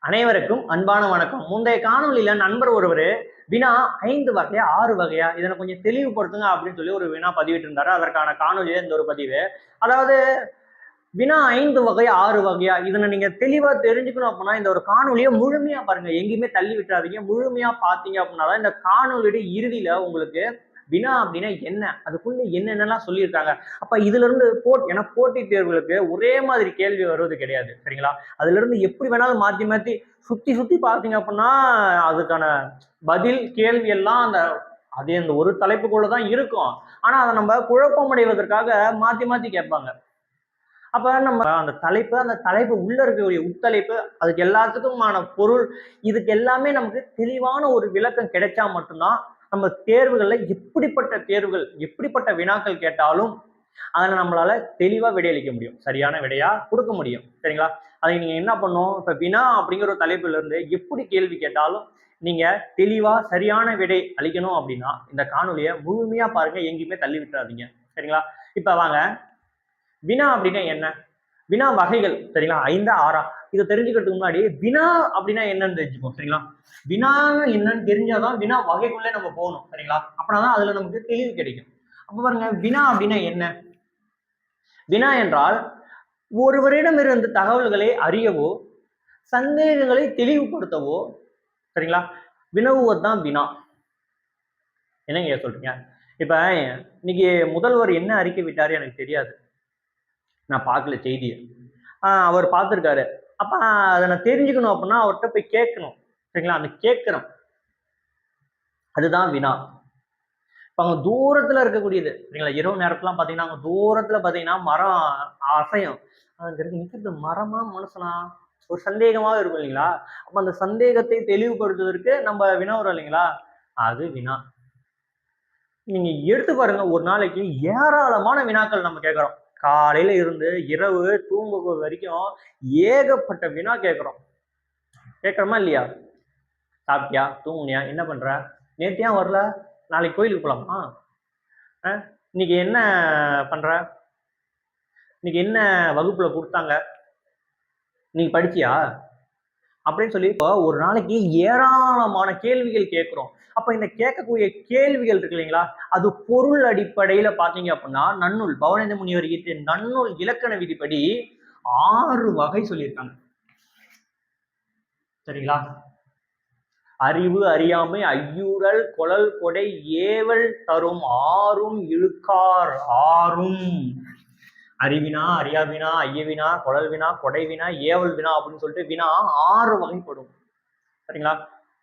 அனைவருக்கும் அன்பான வணக்கம். முந்தைய காணொலியில நண்பர் ஒருவர் வினா 5 வகையா 6 வகையா இதனை கொஞ்சம் தெளிவுபடுத்துங்க அப்படின்னு சொல்லி ஒரு வினா பதிவிட்டு இருந்தாரு. அதற்கான காணொலியில இந்த ஒரு பதிவு. அதாவது வினா 5 வகையா 6 வகையா இதனை நீங்க தெளிவா தெரிஞ்சுக்கணும் அப்படின்னா இந்த ஒரு காணொலியை முழுமையா பாருங்க. எங்கேயுமே தள்ளி விட்டுறாதீங்க. முழுமையா பார்த்தீங்க அப்படின்னாதான் இந்த காணொலியுடைய இறுதியில உங்களுக்கு வினா அப்படின்னா என்ன, அதுக்குள்ள என்னென்னலாம் சொல்லியிருக்காங்க. அப்ப இதுல இருந்து ஏன்னா போட்டித் தேர்வுகளுக்கு ஒரே மாதிரி கேள்வி வருவது கிடையாது, சரிங்களா? அதுல இருந்து எப்படி வேணாலும் மாத்தி மாத்தி சுத்தி சுத்தி பார்த்தீங்க அப்படின்னா அதுக்கான பதில் கேள்வி எல்லாம் அந்த ஒரு தலைப்புக்குள்ளதான் இருக்கும். ஆனா அதை நம்ம குழப்பமடைவதற்காக மாத்தி மாத்தி கேட்பாங்க. அப்ப நம்ம அந்த தலைப்பு உள்ள இருக்கக்கூடிய உட்தலைப்பு, அதுக்கு எல்லாத்துக்குமான பொருள், இதுக்கு எல்லாமே நமக்கு தெளிவான ஒரு விளக்கம் கிடைச்சா மட்டும்தான் நம்ம தேர்வுகள்ல எப்படிப்பட்ட தேர்வுகள், எப்படிப்பட்ட வினாக்கள் கேட்டாலும் அதில் நம்மளால தெளிவா விடையளிக்க முடியும், சரியான விடையா கொடுக்க முடியும், சரிங்களா? அதை நீங்க என்ன பண்ணும், இப்ப வினா அப்படிங்கிற ஒரு தலைப்புல இருந்து எப்படி கேள்வி கேட்டாலும் நீங்க தெளிவா சரியான விடை அளிக்கணும் அப்படின்னா இந்த காணொலியை முழுமையா பாருங்க, எங்கேயுமே தள்ளி விட்டுறாதீங்க, சரிங்களா? இப்ப வாங்க, வினா அப்படின்னா என்ன, வினா வகைகள், சரிங்களா? 5 6 இதை தெரிஞ்சுக்கிறதுக்கு முன்னாடி வினா அப்படின்னா என்னன்னு தெரிஞ்சுக்கோம், சரிங்களா? வினா என்னன்னு தெரிஞ்சாதான் வினா வகைக்குள்ளே நம்ம போகணும், சரிங்களா? அப்படின்னாதான் அதுல நமக்கு தெளிவு கிடைக்கும். அப்ப பாருங்க, வினா அப்படின்னா என்ன? வினா என்றால் ஒருவரிடமிருந்து தகவல்களை அறியவோ சந்தேகங்களை தெளிவுபடுத்தவோ, சரிங்களா, வினவுவதுதான் வினா. என்னங்க சொல்றீங்க? இப்ப இன்னைக்கு முதல்வர் என்ன அறிக்கை விட்டாரு எனக்கு தெரியாது, நான் பார்க்கல செய்தியை. அவர் பார்த்துருக்காரு. அப்ப அதை நான் தெரிஞ்சுக்கணும் அப்படின்னா அவர்கிட்ட போய் கேட்கணும், சரிங்களா? அந்த கேட்கணும், அதுதான் வினா. இப்ப அவங்க தூரத்துல இருக்கக்கூடியது, சரிங்களா? இரவு நேரத்துலாம் பாத்தீங்கன்னா அவங்க தூரத்துல பாத்தீங்கன்னா மரம் அசையும். அங்க நிக்கிறது மரமா மனுஷனா ஒரு சந்தேகமா இருக்கும் இல்லைங்களா? அப்ப அந்த சந்தேகத்தை தெளிவுபடுத்துவதற்கு நம்ம வினவுறோம் இல்லைங்களா? அது வினா. நீங்க எடுத்து பாருங்க, ஒரு நாளைக்கு ஏராளமான வினாக்கள் நம்ம கேட்கிறோம். காலையில இருந்து இரவு தூங்க வரைக்கும் ஏகப்பட்ட வினா கேட்கிறோம். கேட்கிறோமா இல்லையா? சாப்பிட்டியா, தூங்குனியா, என்ன பண்ற, நேத்து ஏன் வரல, நாளைக்கு கோயிலுக்கு போலாமா, இன்னைக்கு என்ன பண்ற, இன்னைக்கு என்ன வகுப்புல கொடுத்தாங்க, நீ படிச்சியா அப்படின்னு சொல்லி ஒரு நாளைக்கு ஏராளமான கேள்விகள் கேட்கிறோம். அப்ப இந்த கேட்கக்கூடிய கேள்விகள் இருக்கு இல்லைங்களா, அது பொருள் அடிப்படையில பாத்தீங்க அப்படின்னா நன்னூல் பவனேந்திர முனிவர் இயற்றிய நன்னூல் இலக்கண விதிப்படி 6 வகை சொல்லியிருக்காங்க, சரிங்களா? அறிவு அறியாமை ஐயூரல் கொளல் கொடை ஏவல் தரும் ஆறும் இழுக்கார் ஆறும். அறிவினா, அறியாவினா, ஐயவினா, கொளல் வினா, கொடை வினா, ஏவல் வினா அப்படின்னு சொல்லிட்டு வினா 6 வகைப்படும், சரிங்களா?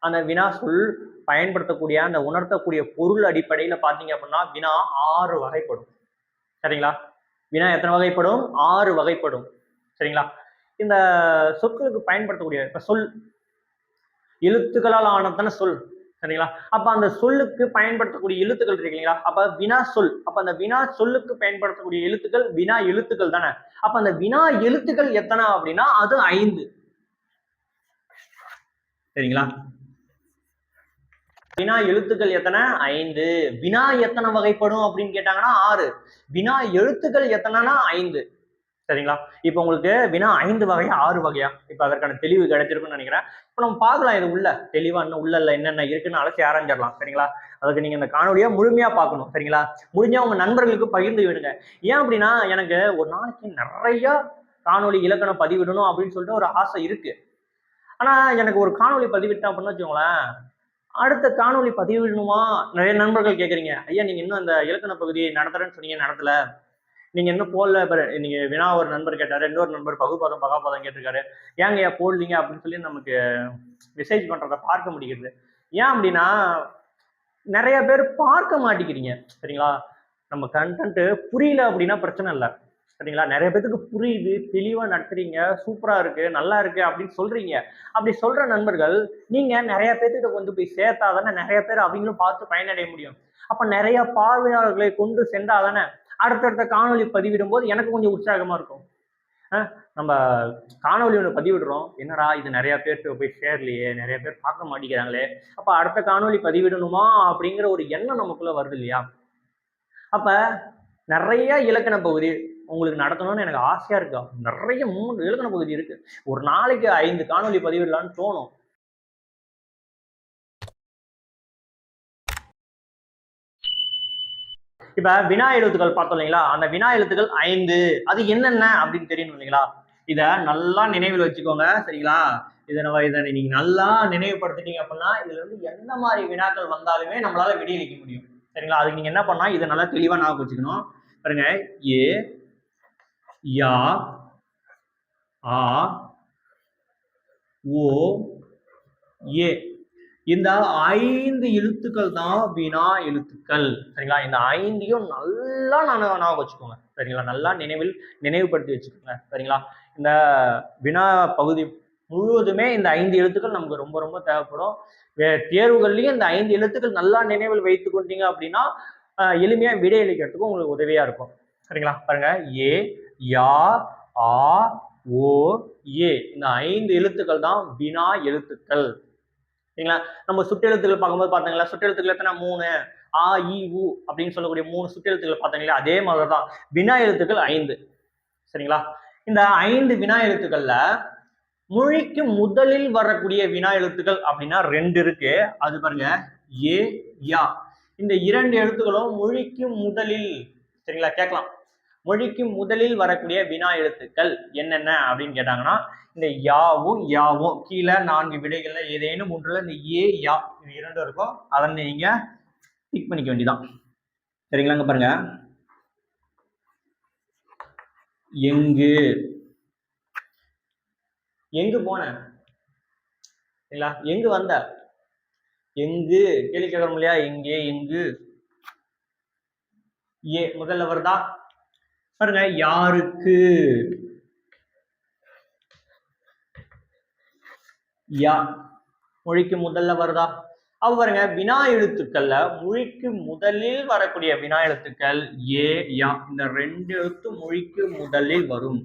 அந்த வினா சொல் பயன்படுத்தக்கூடிய அந்த உணர்த்தக்கூடிய பொருள் அடிப்படையில பாத்தீங்க அப்படின்னா வினா 6 வகைப்படும், சரிங்களா? வினா எத்தனை வகைப்படும்? 6 வகைப்படும், சரிங்களா? இந்த சொற்களுக்கு பயன்படுத்தக்கூடிய இப்ப சொல் எழுத்துக்களால் ஆனதான சொல், சரிங்களா? அப்ப அந்த சொல்லுக்கு பயன்படுத்தக்கூடிய எழுத்துக்கள் இருக்கு இல்லைங்களா? அப்ப வினா சொல், அப்ப அந்த வினா சொல்லுக்கு பயன்படுத்தக்கூடிய எழுத்துக்கள் வினா எழுத்துக்கள் தானே. அப்ப அந்த வினா எழுத்துக்கள் எத்தனை அப்படின்னா அது 5, சரிங்களா? வினா எழுத்துக்கள் எத்தனை? 5. வினா எத்தனை வகைப்படும் அப்படின்னு கேட்டாங்கன்னா 6. வினா எழுத்துக்கள் எத்தனைனா 5, சரிங்களா? இப்ப உங்களுக்கு வினா 5 வகையா 6 வகையா, இப்ப அதற்கான தெளிவு கிடைச்சிருக்குன்னு நினைக்கிறேன். இப்ப நம்ம பார்க்கலாம், இது உள்ள தெளிவா இன்னும் உள்ள என்னென்ன இருக்குன்னு அலசி ஆராய்ஞ்சிடலாம், சரிங்களா? அதுக்கு நீங்க இந்த காணொலியை முழுமையா பார்க்கணும், சரிங்களா? முடிஞ்சா உங்க நண்பர்களுக்கு பகிர்ந்து விடுங்க. ஏன் அப்படின்னா எனக்கு ஒரு நாளைக்கு நிறைய காணொலி இலக்கணம் பதிவிடணும் அப்படின்னு சொல்லிட்டு ஒரு ஆசை இருக்கு. ஆனா எனக்கு ஒரு காணொலி பதிவிட்டேன் அப்படின்னு வச்சுக்கோங்களேன், அடுத்த காணொலி பதிவிடணுமா, நிறைய நண்பர்கள் கேட்குறீங்க, ஐயா நீங்க இன்னும் அந்த இலக்கண பகுதியை நடத்துறேன்னு சொன்னீங்க, நடத்தல, நீங்க இன்னும் போடல. நீங்க வினா ஒரு நண்பர் கேட்டாரு, இன்னொரு நண்பர் பகுபாதம் பகாபாதம் கேட்டிருக்காரு, ஏங்க ஏன் போடலீங்க அப்படின்னு சொல்லி நமக்கு மெசேஜ் பண்றதை பார்க்க முடிகிறது. ஏன் அப்படின்னா நிறைய பேர் பார்க்க மாட்டேங்கிறீங்க, சரிங்களா? நம்ம கண்டென்ட் புரியல அப்படின்னா பிரச்சனை இல்லை, சரிங்களா? நிறைய பேருக்கு புரியுது, தெளிவா நடத்துறீங்க, சூப்பரா இருக்கு, நல்லா இருக்கு அப்படின்னு சொல்றீங்க. அப்படி சொல்ற நண்பர்கள் நீங்க நிறைய பேர்கிட்ட கொண்டு போய் சேர்த்தாதானே நிறைய பேர் அவங்களும் பார்த்து பயனடைய முடியும். அப்ப நிறைய பார்வையாளர்களை கொண்டு சென்றாதானே அடுத்தடுத்த காணொலி பதிவிடும் போது எனக்கு கொஞ்சம் உற்சாகமா இருக்கும். நம்ம காணொலி ஒன்று பதிவிடுறோம், என்னடா இது நிறைய பேர்கிட்ட போய் சேரலையே, நிறைய பேர் பார்க்க மாட்டேங்கிறாங்களே, அப்ப அடுத்த காணொலி பதிவிடணுமா அப்படிங்கிற ஒரு எண்ணம் நமக்குள்ள வருது இல்லையா? அப்ப நிறைய இலக்கண பகுதி உங்களுக்கு நடத்தணும்னு எனக்கு ஆசையா இருக்கு. நிறைய 3 இலக்கண பகுதி இருக்கு. ஒரு நாளைக்கு 5 காணொலி பதிவிடலான்னு தோணும். இப்ப வினா எழுத்துக்கள் பார்த்தோம் இல்லைங்களா? அந்த வினா எழுத்துக்கள் 5 அது என்னென்ன அப்படின்னு தெரியணும் இல்லைங்களா? இத நல்லா நினைவில் வச்சுக்கோங்க. சரிங்களா? இதை நீங்க நல்லா நினைவுபடுத்திட்டீங்க அப்படின்னா இதுல இருந்து எந்த மாதிரி வினாக்கள் வந்தாலுமே நம்மளால விடையளிக்க முடியும். சரிங்களா? அதுக்கு நீங்க என்ன பண்ணா இதை நல்லா தெளிவா ஞாபகம் வச்சுக்கணும். பாருங்க, ஏ, யா, ஆ, ஓ, ஏ, இந்த 5 எழுத்துக்கள் தான் வினா எழுத்துக்கள். சரிங்களா? இந்த 5யும் நல்லா ஞாபகம் வச்சுக்கோங்க. சரிங்களா? நல்லா நினைவுபடுத்தி வச்சுக்கோங்க. சரிங்களா? இந்த வினா பகுதி முழுவதுமே இந்த 5 எழுத்துக்கள் நமக்கு ரொம்ப ரொம்ப தேவைப்படும். தேர்வுகள்லயும் இந்த 5 எழுத்துக்கள் நல்லா நினைவில் வைத்துக் கொண்டீங்க அப்படின்னா எளிமையா விடை அளிக்கிறதுக்கும் உங்களுக்கு உதவியா இருக்கும். சரிங்களா? பாருங்க, ஏ, யா, ஆ, ஓ, ஏ, இந்த 5 எழுத்துக்கள் தான் வினா எழுத்துக்கள். சரிங்களா? நம்ம சுற்றெழுத்துக்கள் பார்க்கும்போது பார்த்தீங்களா, சுற்றெழுத்துக்கள் எத்தனை? 3. ஆ, இ, உ அப்படின்னு சொல்லக்கூடிய 3 சுற்றெழுத்துக்கள் பார்த்தீங்களா? அதே மாதிரி தான் வினா எழுத்துக்கள் 5. சரிங்களா? இந்த 5 வினா எழுத்துக்கள்ல மொழிக்கு முதலில் வரக்கூடிய வினா எழுத்துக்கள் அப்படின்னா 2 இருக்கு. அது பாருங்க, ஏ, யா. இந்த 2 எழுத்துக்களும் மொழிக்கு முதலில். சரிங்களா? கேட்கலாம், மொழிக்கு முதலில் வரக்கூடிய வினா எழுத்துக்கள் என்னென்ன அப்படின்னு கேட்டாங்கன்னா இந்த யாவும் யாவும் கீழே 4 விடைகள்ல ஏதேனும் ஒன்றுல இந்த ஏ, யா இது 2 இருக்கும். அதை நீங்க டிக் பண்ணிக்க வேண்டியதான். சரிங்களா? பாருங்க, எங்கு, எங்கு போன, சரிங்களா? எங்கு வந்த, எங்கு கேள்வி கேட்கறோம் இல்லையா? எங்கே, எங்கு, ஏ முதல்ல வருதா? பாருங்க, யாருக்கு, யா மொழிக்கு முதல்ல வருதா? அப்ப பாருங்க, வினா எழுத்துக்கள்ல மொழிக்கு முதலில் வரக்கூடிய வினா எழுத்துக்கள் ஏ, யா. இந்த 2 எழுத்து மொழிக்கு முதலில் வரும்.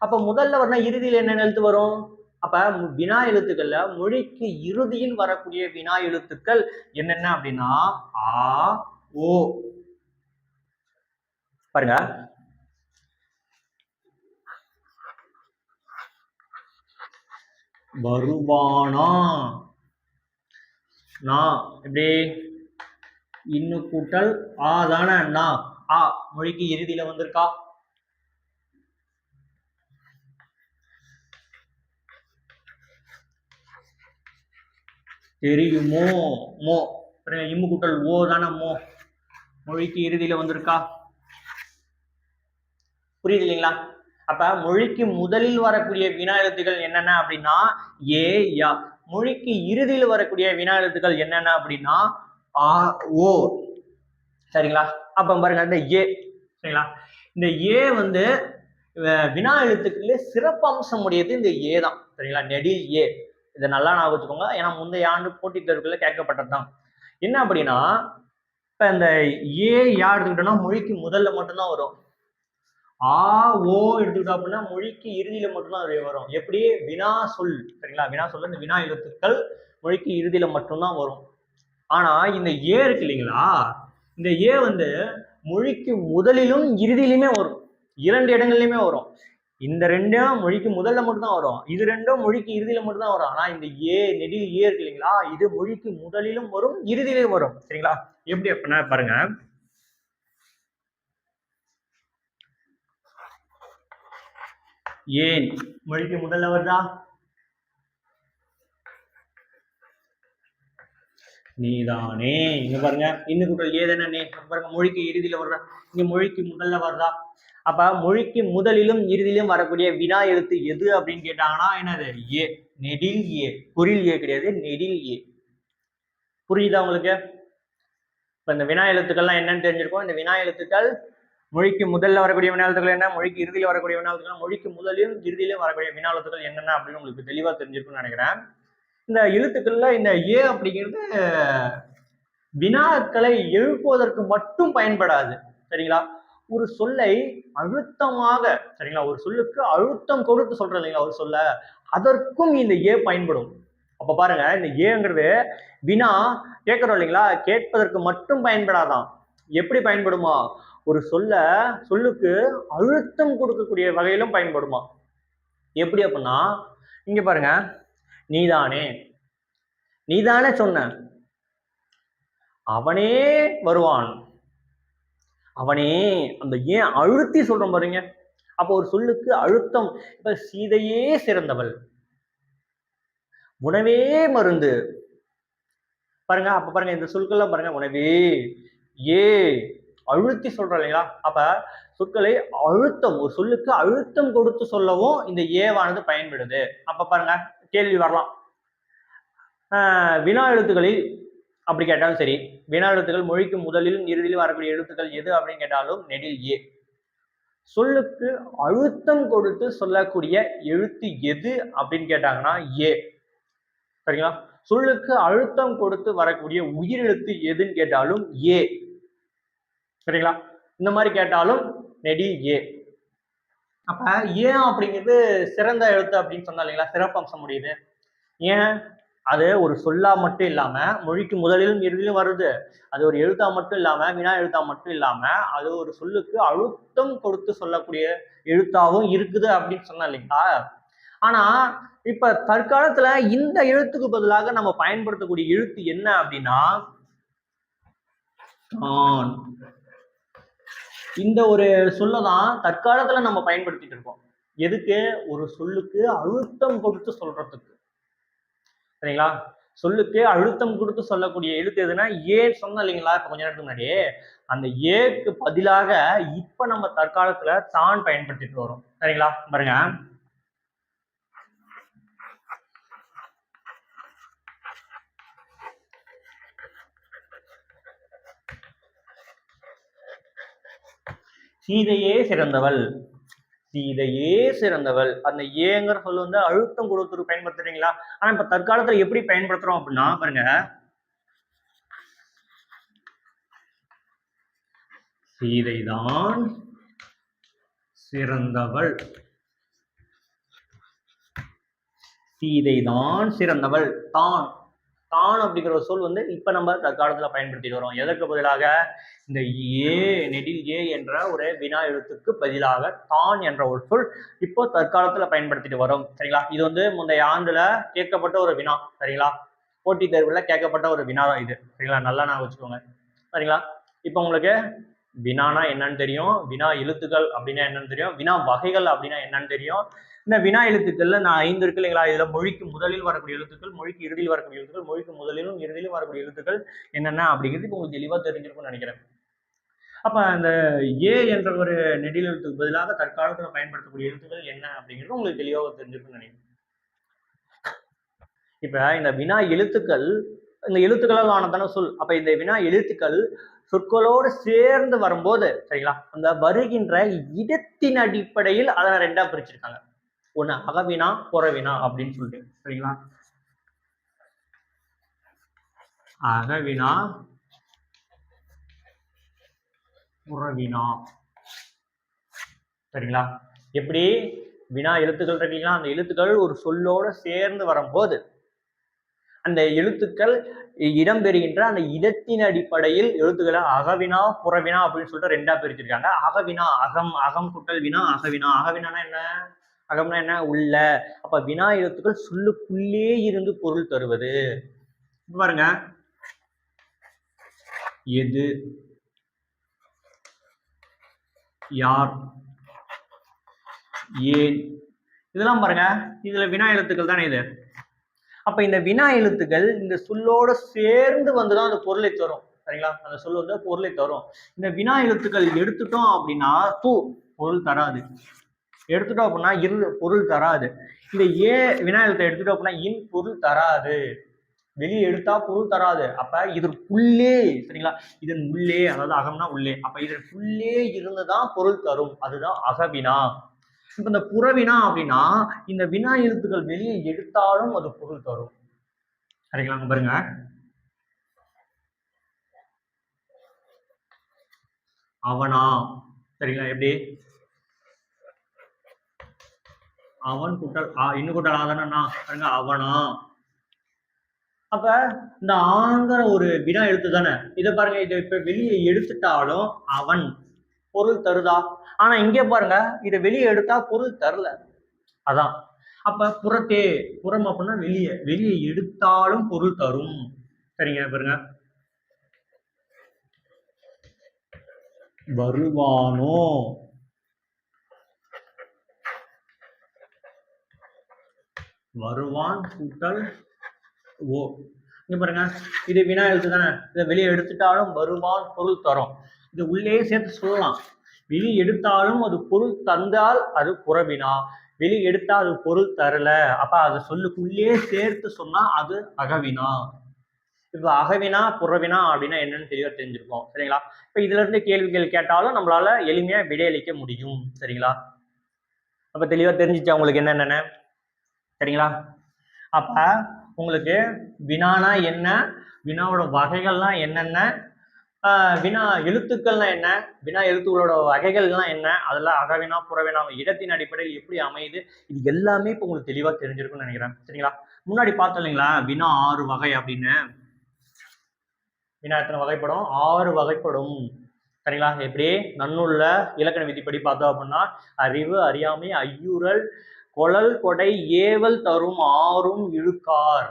அப்ப முதல்ல வரனா இறுதியில் என்ன எழுத்து வரும்? அப்ப வினா எழுத்துக்கள்ல மொழிக்கு இறுதியில் வரக்கூடிய வினா எழுத்துக்கள் என்னென்ன அப்படின்னா ஆ, ஓ. பாருங்க, வருவானா, நான் எப்படி இன்னு கூட்டல் ஆ தானே, நான் ஆ மொழிக்கு இறுதியில வந்திருக்கா? தெரியுமோ, மோ. இம்மு கூட்டல் ஓ தானே, மோ மொழிக்கு இறுதியில வந்திருக்கா? புரியுது இல்லைங்களா? அப்ப மொழிக்கு முதலில் வரக்கூடிய வினா எழுத்துக்கள் என்னென்ன அப்படின்னா ஏ, யா. மொழிக்கு இறுதியில் வரக்கூடிய வினா எழுத்துக்கள் என்னென்ன அப்படின்னா ஆ, ஓ. சரிங்களா? அப்ப பாருங்க, இந்த ஏ. சரிங்களா? இந்த ஏ வந்து வினா எழுத்துக்களே சிறப்பம்சம் உடையது இந்த ஏ தான். சரிங்களா? நெடில் ஏ. இதை நல்லா ஞாபகம் வச்சுக்கோங்க. ஏன்னா முந்தைய ஆண்டு போட்டித் தேர்வுகளில் கேட்கப்பட்டதுதான். என்ன அப்படின்னா இப்ப இந்த ஏ, யா எடுத்துக்கிட்டோம்னா மொழிக்கு முதல்ல மட்டும்தான் வரும். ஆ, ஓ எடுத்துக்கிட்டோம் அப்படின்னா மொழிக்கு இறுதியில மட்டும்தான் அது வரும். எப்படி? வினா சொல். சரிங்களா? வினா சொல்ல இந்த வினா எழுத்துக்கள் மொழிக்கு இறுதியில மட்டும்தான் வரும். ஆனா இந்த ஏ இருக்கு இல்லைங்களா, இந்த ஏ வந்து மொழிக்கு முதலிலும் இறுதியிலுமே வரும். 2 இடங்கள்லயுமே வரும். இந்த 2ம் மொழிக்கு முதல்ல மட்டும்தான் வரும். இது 2ம் மொழிக்கு இறுதியில மட்டும்தான் வரும். ஆனா இந்த ஏ, நெடில் ஏ இருக்கு இல்லைங்களா, இது மொழிக்கு முதலிலும் வரும், இறுதியிலும் வரும். சரிங்களா? எப்படி அப்படின்னா பாருங்க, ஏன் மொழிக்கு முதல்ல வருதா? நீதானே. இங்க பாருங்க, இன்னும் கூட்டல் ஏதானே பாருங்க, மொழிக்கு இறுதியில வர்ற, இங்க மொழிக்கு முதல்ல வருதா? அப்ப மொழிக்கு முதலிலும் இறுதியிலும் வரக்கூடிய வினா எழுத்து எது அப்படின்னு கேட்டாங்கன்னா என்னது? ஏ. நெடில் ஏ. குறில் ஏ கிடையாது, நெடில் ஏ. புரியுதா உங்களுக்கு? இப்ப இந்த வினா எழுத்துக்கள்லாம் என்னன்னு தெரிஞ்சிருக்கும். இந்த வினா எழுத்துக்கள் மொழிக்கு முதல்ல வரக்கூடிய வினா எழுத்துக்கள் என்ன, மொழிக்கு இறுதியில் வரக்கூடிய வினா எழுத்துக்கள், மொழிக்கு முதலிலும் இறுதியிலும் வரக்கூடிய வினா எழுத்துக்கள் என்னென்ன அப்படின்னு உங்களுக்கு தெளிவா தெரிஞ்சிருக்கும்னு நினைக்கிறேன். இந்த எழுத்துக்கள்ல இந்த ஏ அப்படிங்கிறது வினாக்களை எழுப்புவதற்கு மட்டும் பயன்படாது. சரிங்களா? ஒரு சொல்லை அழுத்தமாக, சரிங்களா, ஒரு சொல்லுக்கு அழுத்தம் கொடுத்து சொல்றோம் இல்லைங்களா ஒரு சொல்ல, அதற்கும் இந்த ஏ பயன்படும். அப்ப பாருங்க, இந்த ஏங்கிறது வினா கேட்கிறோம் இல்லைங்களா, கேட்பதற்கு மட்டும் பயன்படாதான். எப்படி பயன்படுமா? ஒரு சொல்லுக்கு அழுத்தம் கொடுக்கக்கூடிய வகையிலும் பயன்படுமா. எப்படி அப்படின்னா, இங்க பாருங்க, நீதானே நீதானே சொன்ன, அவனே வருவான், அவனே, அந்த ஏன் அழுத்தி சொல்றோம் பாருங்க. அப்போ ஒரு சொல்லுக்கு அழுத்தம். இப்ப சீதையே சிறந்தவள், உணவே மருந்து பாருங்க. அப்ப பாருங்க, இந்த சொற்கள்லாம் பாருங்க, உணவே, ஏ, அழுத்தி சொல்றோம் இல்லைங்களா. அப்ப சொற்களை அழுத்தம், ஒரு சொல்லுக்கு அழுத்தம் கொடுத்து சொல்லவும் இந்த ஏவானது பயன்படுது. அப்ப பாருங்க, கேள்வி வரலாம், வினா எழுத்துக்களில் அப்படி கேட்டாலும் சரி, வினா எழுத்துக்கள் மொழிக்கு முதலிலும் இறுதியிலும் வரக்கூடிய எழுத்துக்கள் எது அப்படின்னு கேட்டாலும் நெடில் ஏ. சொல்லுக்கு அழுத்தம் கொடுத்து சொல்லக்கூடிய எழுத்து எது அப்படின்னு கேட்டாங்கன்னா ஏ. சரிங்களா. சொல்லுக்கு அழுத்தம் கொடுத்து வரக்கூடிய உயிரெழுத்து எதுன்னு கேட்டாலும் ஏ. சரிங்களா. இந்த மாதிரி கேட்டாலும் நெடில் ஏ. அப்ப ஏன் அப்படிங்கிறது சிறந்த எழுத்து அப்படின்னு சொன்னா இல்லைங்களா, சிறப்பம்சம் முடியுது. ஏன், அது ஒரு சொல்லா மட்டும் இல்லாம மொழிக்கு முதலிலும் இறுதியிலும் வருது. அது ஒரு எழுத்தா மட்டும் இல்லாம, வினா எழுத்தா மட்டும் இல்லாம, அது ஒரு சொல்லுக்கு அழுத்தம் கொடுத்து சொல்லக்கூடிய எழுத்தாவும் இருக்குது அப்படின்னு சொன்னா இல்லைங்களா. ஆனா இப்ப தற்காலத்துல இந்த எழுத்துக்கு பதிலாக நம்ம பயன்படுத்தக்கூடிய எழுத்து என்ன அப்படின்னா தான். இந்த ஒரு சொல்லதான் தற்காலத்துல நம்ம பயன்படுத்திட்டு இருக்கோம். எதுக்கு, ஒரு சொல்லுக்கு அழுத்தம் கொடுத்து சொல்றதுக்கு. சரிங்களா. சொல்லுக்கு அழுத்தம் கொடுத்து சொல்லக்கூடிய எழுத்து எதுனா ஏன்னு சொன்ன இல்லைங்களா இப்ப கொஞ்ச நேரத்துக்கு முன்னாடி. அந்த ஏக்கு பதிலாக இப்ப நம்ம தற்காலத்துல தான் பயன்படுத்திட்டு வரோம். சரிங்களா. பாருங்க, சீதையே சிறந்தவள், சீதையே சிறந்தவள். அந்த ஏங்கிற சொல்ல வந்து அழுத்தம் கொடுத்து பயன்படுத்துறீங்களா. ஆனா இப்ப தற்காலத்துல எப்படி பயன்படுத்துறோம் அப்படின்னா பாருங்க, சீதைதான் சிறந்தவள், சீதைதான் சிறந்தவள். தான், தான் அப்படிங்கிற ஒரு சொல் வந்து இப்ப நம்ம தற்காலத்துல பயன்படுத்திட்டு வரோம். எதற்கு பதிலாக இந்த ஏ, நெடில் ஏ என்ற ஒரு வினா எழுத்துக்கு பதிலாக தான் என்ற ஒரு சொல் இப்போ தற்காலத்துல பயன்படுத்திட்டு வரோம். சரிங்களா. இது வந்து முந்தைய ஆண்டுல கேட்கப்பட்ட ஒரு வினா. சரிங்களா. போட்டித் தேர்வுல கேட்கப்பட்ட ஒரு வினா தான் இது. சரிங்களா. நல்லா நான் வச்சுக்கோங்க. சரிங்களா. இப்போ உங்களுக்கு வினானா என்னன்னு தெரியும், வினா எழுத்துக்கள் அப்படின்னா என்னன்னு தெரியும், வினா வகைகள் அப்படின்னா என்னன்னு தெரியும். இந்த வினா எழுத்துக்கள்ல நான் 5 இருக்கு இல்லைங்களா. இதுல மொழிக்கு முதலில் வரக்கூடிய எழுத்துக்கள், மொழிக்கு இறுதியில் வரக்கூடிய எழுத்துக்கள், மொழிக்கு முதலிலும் இறுதியிலும் வரக்கூடிய எழுத்துக்கள் என்னென்ன அப்படிங்கிறது உங்களுக்கு தெளிவா தெரிஞ்சிருக்கும்னு நினைக்கிறேன். அப்ப அந்த ஏ என்ற ஒரு நெடில் எழுத்துக்கு பதிலாக தற்காலத்துல பயன்படுத்தக்கூடிய எழுத்துக்கள் என்ன அப்படிங்கிறது உங்களுக்கு தெளிவாக தெரிஞ்சிருக்கும்னு நினைக்கிறேன். இப்ப இந்த வினா எழுத்துக்கள், இந்த எழுத்துக்களால் ஆனதான சொல். அப்ப இந்த வினா எழுத்துக்கள் சொற்களோடு சேர்ந்து வரும்போது சரிங்களா, அந்த வருகின்ற இடத்தின் அடிப்படையில் அதை ரெண்டா பிரிச்சிருக்காங்க. ஒண்ணு அகவினா, புறவினா அப்படின்னு சொல்லிட்டு. சரிங்களா. அகவினா, புறவினா. சரிங்களா. எப்படி வினா எழுத்துக்கள் இருக்கீங்களா, அந்த எழுத்துக்கள் ஒரு சொல்லோட சேர்ந்து வரும்போது அந்த எழுத்துக்கள் இடம்பெறுகின்ற அந்த இடத்தின் அடிப்படையில் எழுத்துக்களை அகவினா, புறவினா அப்படின்னு சொல்லிட்டு ரெண்டா பிரிச்சிருக்காங்க. அகவினா, அகம், அகம் குட்டல் வினா, அகவினா. அகவினானா என்ன, அகம்னா என்ன, உள்ள. அப்ப வினா எழுத்துக்கள் சொல்லுக்குள்ளே இருந்து பொருள் தருவது. பாருங்க, எது, யார், ஏன், இதெல்லாம் பாருங்க, இதுல வினா எழுத்துக்கள் தானே இது. அப்ப இந்த வினா எழுத்துக்கள் இந்த சொல்லோட சேர்ந்து வந்துதான் அந்த பொருளை தரும். சரிங்களா. அந்த சொல் வந்து பொருளை தரும். இந்த வினா எழுத்துக்கள் எடுத்துட்டோம் அப்படின்னா பொருள் தராது. எடுத்துட்டோம் அப்படின்னா பொருள் தராது. இந்த ஏ வினா எழுத்தை எடுத்துட்டோம் அப்படின்னா இன் பொருள் தராது. வெளியே எடுத்தா பொருள் தராது. அப்ப இதற்குள்ளே, சரிங்களா, இதன் உள்ளே, அதாவது அகம்னா உள்ளே, அப்ப இதற்குள்ளே இருந்துதான் பொருள் தரும். அதுதான் அகவினா. இப்ப இந்த புறவினா அப்படின்னா இந்த வினா எழுத்துக்கள் வெளியே எடுத்தாலும் அது பொருள் தரும். சரிங்களா. பாருங்க, அவனா. சரிங்களா. எப்படி, அவன் குட்டல் இன்னும் குட்டல் ஆதானா பாருங்க, அவனா. அப்ப இந்த ஆங்கிற ஒரு வினா எழுத்து தானே. இதை பாருங்க, இதை இப்ப வெளியே எடுத்துட்டாலும் அவன், பொருள் தருதா? ஆனா இங்கே பாருங்க, இதை வெளியே எடுத்தா பொருள் தரல. அதான். அப்ப புறம் அப்படின்னா வெளியே எடுத்தாலும் பொருள் தரும். சரிங்க பாருங்க, வருவானோ, வருவான் கூட்டல் ஓ. இங்க பாருங்க, இது வினா எழுத்து தானே, இதை வெளியே எடுத்துட்டாலும் வருவான் பொருள் தரும். இது உள்ளே சேர்த்து சொல்லலாம். வெளியே எடுத்தாலும் அது பொருள் தந்தால் அது புறவினா, வெளியே எடுத்தா அது பொருள் தரல, அப்ப அது சொல்லுக்குள்ளே சேர்த்து சொன்னா அது அகவினா. இப்ப அகவினா புறவினா அப்படின்னா என்னன்னு தெளிவா தெரிஞ்சிருக்கோம். சரிங்களா? இப்ப இதுல இருந்து கேள்விகள் கேட்டாலும் நம்மளால எளிமையா விடையளிக்க முடியும். சரிங்களா? அப்ப தெளிவா தெரிஞ்சிச்சா உங்களுக்கு என்னென்ன? சரிங்களா? அப்ப உங்களுக்கு வினானா என்ன, வினாவோட வகைகள்லாம் என்னென்ன, வினா எழுத்துக்கள்னா என்ன, வினா எழுத்துக்களோட வகைகள்லாம் என்ன, அதெல்லாம் அகவினா புறவினா இடத்தின் அடிப்படையில் எப்படி அமையுது, இது எல்லாமே இப்போ உங்களுக்கு தெளிவா தெரிஞ்சிருக்கும்னு நினைக்கிறேன். சரிங்களா? முன்னாடி பார்த்தோம் இல்லைங்களா, வினா 6 வகை அப்படின்னு. வினா எத்தனை வகைப்படும்? 6 வகைப்படும். சரிங்களா? எப்படி நன்னூல்ல இலக்கண விதிப்படி பார்த்தோம் அப்படின்னா, அறிவு, அறியாமை, ஐயுறல், கொளல், கொடை, ஏவல் தரும் ஆறும் இழுக்கார்.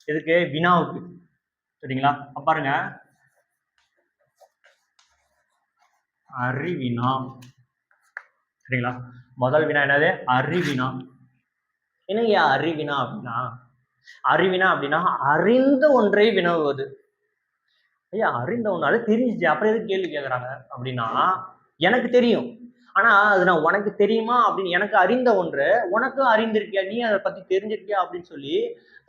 இதுக்கு வினாவுக்கு. சரிங்களா? பாருங்க, அறிவினா. சரிங்களா? முதல் வினா என்னது? அறிவினா. என்னையா அறிவினா அப்படின்னா, அறிவினா அப்படின்னா அறிந்த ஒன்றை வினவுவது. ஐயா அறிந்த ஒன்று தெரிஞ்சிச்சு, அப்புறம் எதுக்கு கேள்வி கேட்குறாங்க அப்படின்னா, எனக்கு தெரியும், ஆனா அது நான் உனக்கு தெரியுமா அப்படின்னு, எனக்கு அறிந்த ஒன்று உனக்கும் அறிந்திருக்கியா, நீ அதை பத்தி தெரிஞ்சிருக்கியா அப்படின்னு சொல்லி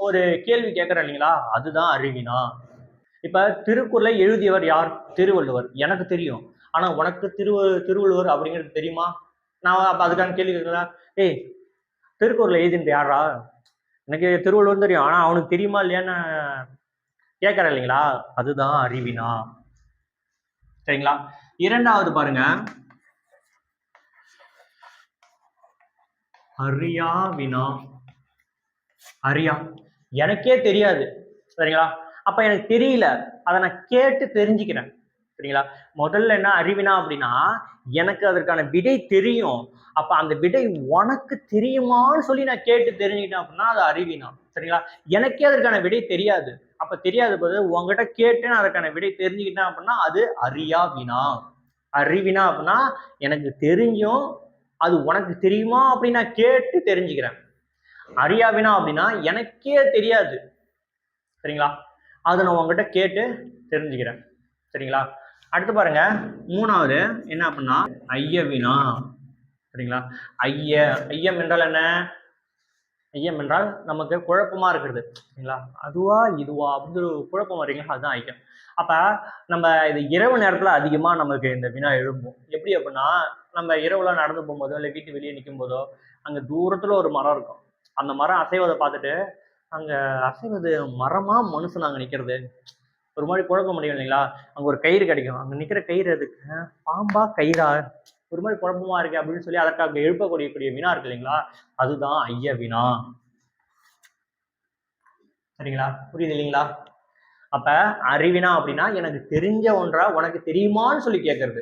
ஒரு கேள்வி கேட்கற இல்லைங்களா, அதுதான் அறிவினா. இப்ப திருக்குறளை எழுதியவர் யார்? திருவள்ளுவர். எனக்கு தெரியும், ஆனா உனக்கு திருவள்ளுவர் அப்படிங்கிறது தெரியுமா? நான் அப்ப அதுக்கான கேள்வி கேட்கலாம். ஏய், திருக்குறளை எழுதினது யாரா? எனக்கு திருவள்ளுவர் தெரியும், ஆனா அவனுக்கு தெரியுமா இல்லையான்னு கேட்கற இல்லைங்களா, அதுதான் அறிவினா. சரிங்களா? இரண்டாவது பாருங்க, அறியா வினா. அறியா, எனக்கே தெரியாது. சரிங்களா? அப்ப எனக்கு தெரியல, அதை நான் கேட்டு தெரிஞ்சுக்கிறேன். சரிங்களா? முதல்ல என்ன அறிவினா அப்படின்னா, எனக்கு அதற்கான விடை தெரியும், அப்ப அந்த விடை உனக்கு தெரியுமான்னு சொல்லி நான் கேட்டு தெரிஞ்சுக்கிட்டேன் அப்படின்னா அது அறிவினா. சரிங்களா? எனக்கே அதற்கான விடை தெரியாது, அப்ப தெரியாத போது உங்ககிட்ட கேட்டு நான் அதற்கான விடை தெரிஞ்சுக்கிட்டேன் அப்படின்னா அது அறியா வினா. அறிவினா அப்படின்னா எனக்கு தெரிஞ்சும் அது உனக்கு தெரியுமா அப்படின்னு நான் கேட்டு தெரிஞ்சுக்கிறேன். அறியாவினா அப்படின்னா எனக்கே தெரியாது. சரிங்களா? அதை நான் உங்ககிட்ட கேட்டு தெரிஞ்சுக்கிறேன். சரிங்களா? அடுத்து பாருங்க, மூணாவது என்ன அப்படின்னா ஐயவினா. சரிங்களா? ஐயம் என்றால் என்ன? ஐயம் என்றால் நமக்கு குழப்பமா இருக்கிறது. சரிங்களா? அதுவா இதுவா அப்படின்னு ஒரு குழப்பம் வரீங்களா, அதுதான் ஐயம். அப்ப நம்ம இது இரவு நேரத்துல அதிகமா நமக்கு இந்த வினா எழும்பும். எப்படி அப்படின்னா, நம்ம இரவுல நடந்து போகும்போதோ இல்லை வீட்டு வெளியே நிற்கும் போதோ அங்க தூரத்துல ஒரு மரம் இருக்கும், அந்த மரம் அசைவதை பார்த்துட்டு அங்க அசைவது மரமா மனுஷன் அங்க நிக்கிறது, ஒரு மாதிரி குழப்ப முடியும் இல்லைங்களா? அங்க ஒரு கயிறு கிடைக்கும், அங்க நிக்கிற கயிறு எதுக்கு, பாம்பா கயிறா, ஒரு மாதிரி குழப்பமா இருக்கு அப்படின்னு சொல்லி அதற்காக எழுப்பக்கூடிய வினா இருக்கு இல்லைங்களா, அதுதான் ஐய வினா. சரிங்களா? புரியுது இல்லைங்களா? அப்ப அறிவினா அப்படின்னா எனக்கு தெரிஞ்ச ஒன்றா உனக்கு தெரியுமான்னு சொல்லி கேட்கறது.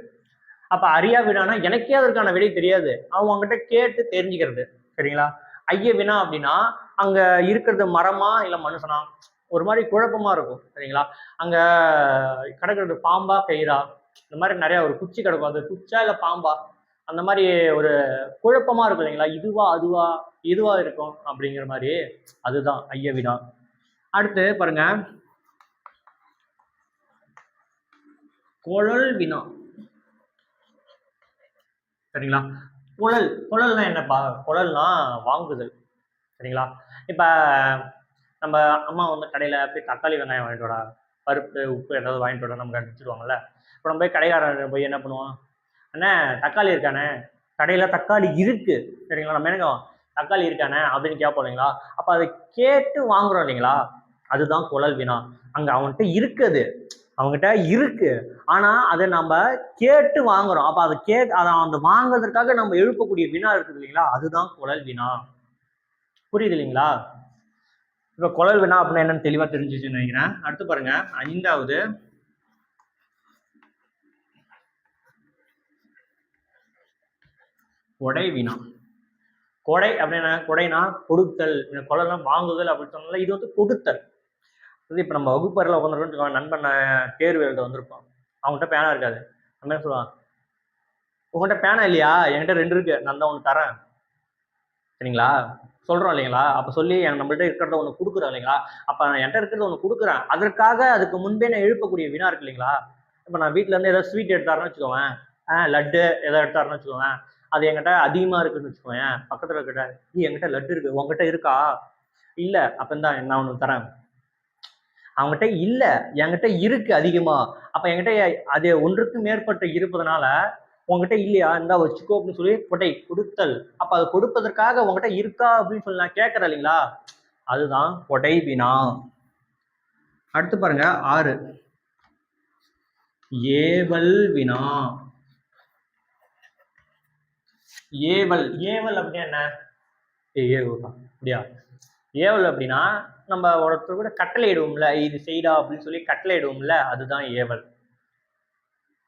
அப்ப அறியா வினானா எனக்கே அதற்கான விடை தெரியாது, அவன் உங்ககிட்ட கேட்டு தெரிஞ்சுக்கிறது. சரிங்களா? ஐய வினா அப்படின்னா அங்க இருக்கிறது மரமா இல்ல மனுஷனா, ஒரு மாதிரி குழப்பமா இருக்கும். சரிங்களா? அங்க கிடக்கிறது பாம்பா கயிறா, இந்த மாதிரி நிறைய ஒரு குச்சி கிடக்கும், அது குச்சா இல்ல பாம்பா, அந்த மாதிரி ஒரு குழப்பமா இருக்கும் இல்லைங்களா, இதுவா அதுவா எதுவா இருக்கும் அப்படிங்கிற மாதிரி, அதுதான் ஐய வினா. அடுத்து பாருங்க, குழல் வினா. சரிங்களா? குழல்னா என்னப்பா? குழல்னா வாங்குதல். சரிங்களா? இப்ப நம்ம அம்மா வந்து கடையில போய் தக்காளி வெங்காயம் வாங்கிட்டு வாடா, பருப்பு உப்பு ஏதாவது வாங்கிட்டு வாடா நமக்கு அனுப்பிச்சிடுவாங்கல்ல. இப்போ நம்ம போய் கடைக்காரன் போய் என்ன பண்ணுவோம், அண்ணே தக்காளி இருக்கானே, கடையில தக்காளி இருக்கு. சரிங்களா? நம்ம என்ன தக்காளி இருக்கானே அப்படின்னு கேட்போம் இல்லைங்களா? அப்ப அதை கேட்டு வாங்குறோம் இல்லைங்களா, அதுதான் குழல் வினா. அங்க அவன்கிட்ட இருக்குது, அவங்ககிட்ட இருக்கு, ஆனா அதை நம்ம கேட்டு வாங்குறோம். அப்ப அதை அந்த வாங்குறதுக்காக நம்ம எழுப்பக்கூடிய வினா இருக்குது இல்லைங்களா, அதுதான் குழல் வினா. புரியுது இல்லைங்களா? இப்ப குழல் வினா அப்படின்னா என்னன்னு தெளிவா தெரிஞ்சிச்சுன்னு நினைக்கிறேன். அடுத்து பாருங்க, ஐந்தாவது கொடை வினா. கொடை அப்படின்னா கொடைனா கொடுத்தல், கொடைலாம் வாங்குதல் அப்படின்னு சொன்னால இது வந்து கொடுத்தல். இது இப்போ நம்ம வகுப்பறையில் உட்காந்துருக்கோம், நண்பன் தேர்வு எழுத வந்திருப்பான், அவங்ககிட்ட பேனா இருக்காது. நம்ம என்ன சொல்லுவான், உங்கள்கிட்ட பேனா இல்லையா, என்கிட்ட 2 இருக்கு, நான் தான் ஒன்று தரேன், சரிங்களா, சொல்கிறோம் இல்லைங்களா. அப்போ சொல்லி நம்மள்ட்ட இருக்கிறத ஒன்று கொடுக்குறோம் இல்லைங்களா. அப்போ நான் என்கிட்ட இருக்கிறத ஒன்று கொடுக்குறேன், அதற்காக அதுக்கு முன்பே நான் எழுப்பக்கூடிய வினா இருக்கு இல்லைங்களா. இப்போ நான் வீட்டிலேருந்து ஏதாவது ஸ்வீட் எடுத்தாருன்னு வச்சுக்கோவேன், லட்டு ஏதாவது எடுத்தாருன்னு வச்சுக்கோவேன், அது என்கிட்ட அதிகமாக இருக்குன்னு வச்சுக்கோவேன், பக்கத்தில் இருக்கிற என்கிட்ட லட்டு இருக்கு, உங்ககிட்ட இருக்கா, இல்லை, அப்போ தான் நான் ஒன்று தரேன். அவங்ககிட்ட இல்ல, என்கிட்ட இருக்கு அதிகமா. அப்ப என்கிட்ட அது ஒன்றுக்கு மேற்பட்ட இருப்பதனால, உன்கிட்ட இல்லையா, இந்தா வச்சுக்கோ அப்படின்னு சொல்லி கொடை கொடுத்தல். அப்ப அது கொடுப்பதற்காக உன்கிட்ட இருக்கா அப்படின்னு சொல்லி நான் கேட்கிறேன் இல்லைங்களா, அதுதான் கொடை வினா. அடுத்து பாருங்க 6, ஏவல் வினா. ஏவல், ஏவல் அப்படின்னா என்ன, அப்படியா, ஏவல் அப்படின்னா நம்ம ஒருத்தர் கூட கட்டளை இடுவோம்ல, இது செய்டா அப்படின்னு சொல்லி கட்டளை இடுவோம்ல, அதுதான் ஏவல்.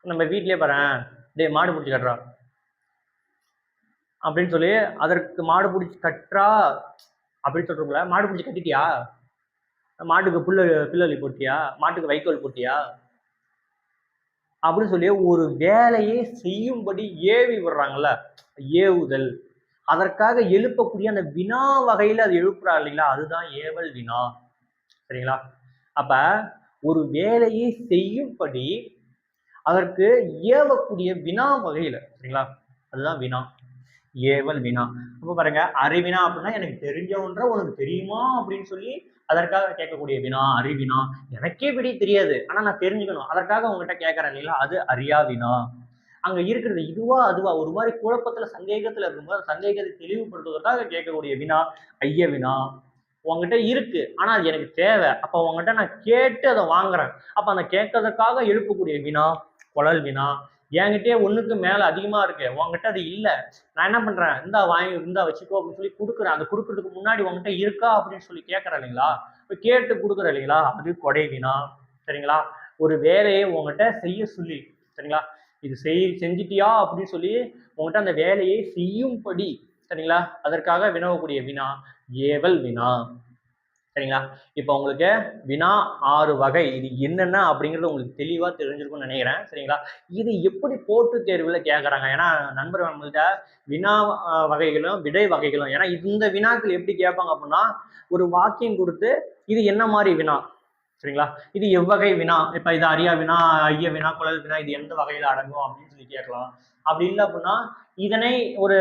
நம்ம வீட்லயே பாறேன், டேய் மாடு பிடிச்சி கட்டுறா அப்படின்னு சொல்லி, அதற்கு மாடு பிடிச்சி கட்டுறா அப்படின்னு சொல்றோம்ல, மாடு பிடிச்சி கட்டிட்டியா, மாட்டுக்கு புல்லு போட்டியா, மாட்டுக்கு வைக்கோல் போட்டியா அப்படின்னு சொல்லி ஒரு வேலையை செய்யும்படி ஏவி விடுறாங்கல்ல, ஏவுதல். அதற்காக எழுப்பக்கூடிய அந்த வினா வகையில அது எழுப்புறா இல்லைங்களா, அதுதான் ஏவல் வினா, சரிங்களா. அப்ப ஒரு வேலையை செய்யும்படி அதற்கு ஏவக்கூடிய வினா வகையில, சரிங்களா, அதுதான் வினா, ஏவல் வினா. அப்ப பாருங்க, அறிவினா அப்படின்னா எனக்கு தெரிஞ்ச ஒன்ற உனக்கு தெரியுமா அப்படின்னு சொல்லி அதற்காக கேட்கக்கூடிய வினா அறிவினா. எனக்கே விடை தெரியாது, ஆனா நான் தெரிஞ்சுக்கணும், அதற்காக உங்ககிட்ட கேட்கறேன் இல்லைங்களா, அது அறியா வினா. அங்க இருக்கிறது இதுவா அதுவா ஒரு மாதிரி குழப்பத்துல சந்தேகத்துல இருக்கும்போது சந்தேகத்தை தெளிவுபடுத்துவதற்காக கேட்கக்கூடிய வினா ஐய வினா. உங்ககிட்ட இருக்கு, ஆனா அது எனக்கு தேவை, அப்ப உங்ககிட்ட நான் கேட்டு அதை வாங்குறேன், அப்ப அந்த கேட்கறதுக்காக எழுப்பக்கூடிய வினா குழல் வினா. என்கிட்டயே ஒண்ணுக்கு மேல அதிகமா இருக்கு, உங்ககிட்ட அது இல்ல, நான் என்ன பண்றேன், இந்தா வாங்கி இந்தா வச்சுக்கோ அப்படின்னு சொல்லி கொடுக்குறேன், அந்த கொடுக்கறதுக்கு முன்னாடி உங்ககிட்ட இருக்கா அப்படின்னு சொல்லி கேட்கறேன் இல்லைங்களா, இப்ப கேட்டு கொடுக்குறேன் இல்லைங்களா, அது கொடை வினா, சரிங்களா. ஒரு வேலையை உங்ககிட்ட செய்ய சொல்லி, சரிங்களா, இது செஞ்சிட்டியா அப்படின்னு சொல்லி உங்ககிட்ட அந்த வேலையை செய்யும்படி, சரிங்களா, அதற்காக வினவக்கூடிய வினா ஏவல் வினா, சரிங்களா. இப்போ உங்களுக்கு வினா 6 வகை, இது என்னென்ன அப்படிங்கிறது உங்களுக்கு தெளிவா தெரிஞ்சிருக்கும்னு நினைக்கிறேன், சரிங்களா. இது எப்படி போட்டுத் தேர்வுல கேட்கறாங்க, ஏன்னா நண்பர் நம்மள்ட்ட வினா வகைகளும் விடை வகைகளும், ஏன்னா இந்த வினாக்கள் எப்படி கேட்பாங்க அப்படின்னா, ஒரு வாக்கியம் கொடுத்து இது என்ன மாதிரி வினா, சரிங்களா, இது எவ்வகை வினா, இப்ப இது அரியா வினா, ஐய வினா, குழல் வினா, இது எந்த வகையில அடங்கும் அப்படின்னு சொல்லி கேட்கலாம். அப்படி இல்லை அப்படின்னா இதனை ஒரு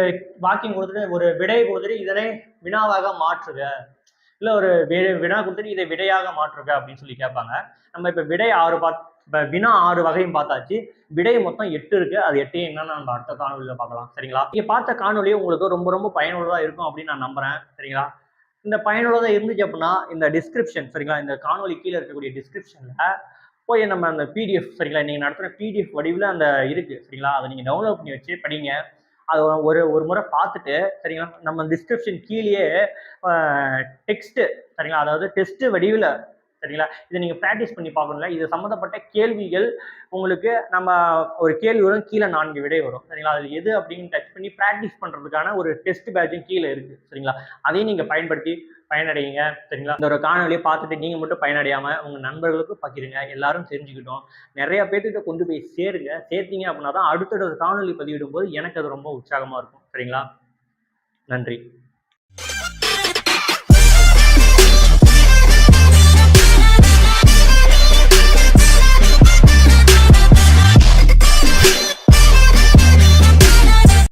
வாக்கியம் கொடுத்துட்டு ஒரு விடை கொடுத்துட்டு இதனை வினாவாக மாற்றுக, இல்ல ஒரு வினா கொடுத்துட்டு இதை விடையாக மாற்றுக அப்படின்னு சொல்லி கேட்பாங்க. நம்ம இப்ப விடை 6 இப்ப வினா 6 வகையும் பார்த்தாச்சு, விடை மொத்தம் 8 இருக்கு, அது 8 என்னன்னு நம்ம அடுத்த காணொலியில பார்க்கலாம், சரிங்களா. நீங்க பார்த்த காணொலி உங்களுக்கு ரொம்ப ரொம்ப பயனுள்ளதா இருக்கும் அப்படின்னு நான் நம்புறேன், சரிங்களா. இந்த பயனுள்ளதா இருந்துச்சு அப்படின்னா இந்த டிஸ்கிரிப்ஷன், சரிங்களா, இந்த காணொலி கீழே இருக்கக்கூடிய டிஸ்கிரிப்ஷன்ல போய் நம்ம அந்த பிடிஎஃப், சரிங்களா, நீங்க நடத்துற பிடிஎஃப் வடிவில் அந்த இருக்கு, சரிங்களா, அதை நீங்க டவுன்லோட் பண்ணி வச்சு படிங்க. அது ஒரு முறை பார்த்துட்டு, சரிங்களா, நம்ம டிஸ்கிரிப்ஷன் கீழேயே டெக்ஸ்ட், சரிங்களா, அதாவது டெஸ்ட் வடிவில், சரிங்களா, இதை நீங்க ப்ராக்டிஸ் பண்ணி பார்க்கணும்ல, இது சம்மந்தப்பட்ட கேள்விகள் உங்களுக்கு நம்ம ஒரு கேள்வி வரும், கீழே 4 விடை வரும், சரிங்களா, அது எது அப்படின்னு டச் பண்ணி ப்ராக்டிஸ் பண்றதுக்கான ஒரு டெஸ்ட் பேட்சும் கீழே இருக்கு, சரிங்களா, அதையும் நீங்க பயன்படுத்தி பயனடையுங்க, சரிங்களா. இந்த ஒரு காணொலியை பார்த்துட்டு நீங்க மட்டும் பயனடையாம உங்க நண்பர்களுக்கும் பகிருங்க, எல்லாரும் தெரிஞ்சுக்கிட்டோம், நிறைய பேர்கிட்ட கொண்டு போய் சேருங்க, சேர்த்தீங்க அப்படின்னா தான் அடுத்தடுத்த காணொலி பதிவிடும் போது எனக்கு அது ரொம்ப உற்சாகமா இருக்கும், சரிங்களா. நன்றி.